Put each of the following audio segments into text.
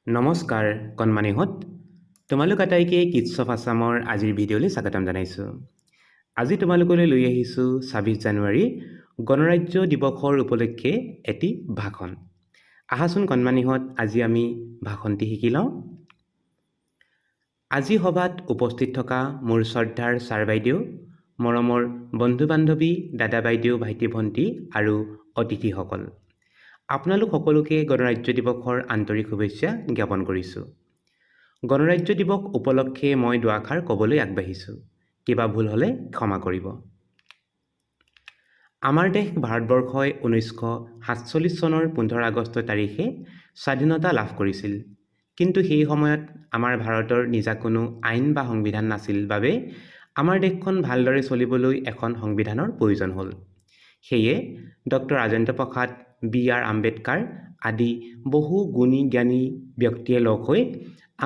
নমস্কাৰ কণমানিহঁত তোমালোক আটাইকে কিডছ অফ আছামৰ আজিৰ ভিডিঅ'লৈ স্বাগতম জনাইছোঁ। আজি তোমালোকলৈ লৈ আহিছোঁ ২৬ জানুৱাৰী গণৰাজ্য দিৱসৰ উপলক্ষে এটি ভাষণ। আহাচোন কণমানিহঁত আজি আমি ভাষণটি শিকি লওঁ। আজি সভাত উপস্থিত থকা মোৰ শ্ৰদ্ধাৰ ছাৰ বাইদেউ, মৰমৰ বন্ধু বান্ধৱী, দাদা বাইদেউ, ভাইটি ভণ্টি আৰু অতিথিসকল, আপোনালোক সকলোকে গণৰাজ্য দিৱসৰ আন্তৰিক শুভেচ্ছা জ্ঞাপন কৰিছোঁ। গণৰাজ্য দিৱস উপলক্ষে মই দুআষাৰ ক'বলৈ আগবাঢ়িছোঁ। কিবা ভুল হ'লে ক্ষমা কৰিব। আমাৰ দেশ ভাৰতবৰ্ষই ১৯৪৭ চনৰ ১৫ আগষ্ট তাৰিখে স্বাধীনতা লাভ কৰিছিল। কিন্তু সেই সময়ত আমাৰ ভাৰতৰ নিজা কোনো আইন বা সংবিধান নাছিল বাবে আমাৰ দেশখন ভালদৰে চলিবলৈ এখন সংবিধানৰ প্ৰয়োজন হ'ল। সেয়ে ডক্টৰ ৰাজেন্দ্ৰ প্ৰসাদ, বি.আৰ. আম্বেদকাৰ আদি বহু গুণী জ্ঞানী ব্যক্তিয়ে লগ হৈ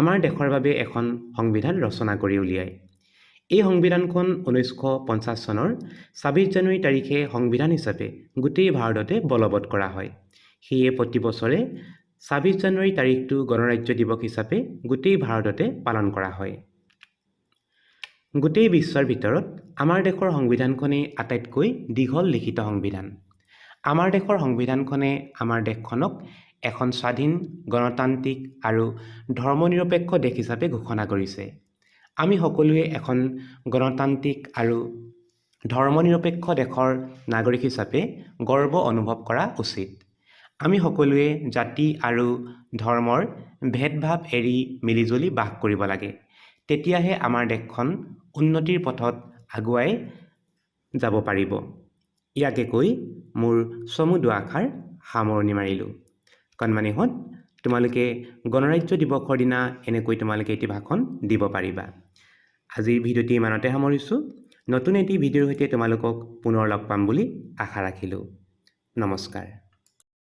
আমাৰ দেশৰ বাবে এখন সংবিধান ৰচনা কৰি উলিয়ায়। এই সংবিধানখন ১৯৫০ চনৰ ২৬ জানুৱাৰী তাৰিখে সংবিধান হিচাপে গোটেই ভাৰততে বলবৎ কৰা হয়। সেয়ে প্ৰতি বছৰে ২৬ জানুৱাৰী তাৰিখটো গণৰাজ্য দিৱস হিচাপে গোটেই ভাৰততে পালন কৰা হয়। গোটেই বিশ্বৰ ভিতৰত আমাৰ দেশৰ সংবিধানখনেই আটাইতকৈ দীঘল লিখিত সংবিধান। আমাৰ দেশৰ সংবিধানখনে আমাৰ দেশখনক এখন স্বাধীন, গণতান্ত্ৰিক আৰু ধৰ্মনিৰপেক্ষ দেশ হিচাপে ঘোষণা কৰিছে। আমি সকলোৱে এখন গণতান্ত্ৰিক আৰু ধৰ্মনিৰপেক্ষ দেশৰ নাগৰিক হিচাপে গৰ্ব অনুভৱ কৰা উচিত। আমি সকলোৱে জাতি আৰু ধৰ্মৰ ভেদভাৱ এৰি মিলিজুলি বাস কৰিব লাগে। তেতিয়াহে আমাৰ দেশখন উন্নতিৰ পথত আগুৱাই যাব পাৰিব। ইয়াকে কৈ মোৰ চমু দুআষাৰ সামৰণি মাৰিলোঁ। কণমানিহঁত, তোমালোকে গণৰাজ্য দিৱসৰ দিনা এনেকৈ তোমালোকে এটি ভাষণ দিব পাৰিবা। আজিৰ ভিডিঅ'টি ইমানতে সামৰিছোঁ। নতুন এটি ভিডিঅ'ৰ সৈতে তোমালোকক পুনৰ লগ পাম বুলি আশা ৰাখিলোঁ। নমস্কাৰ।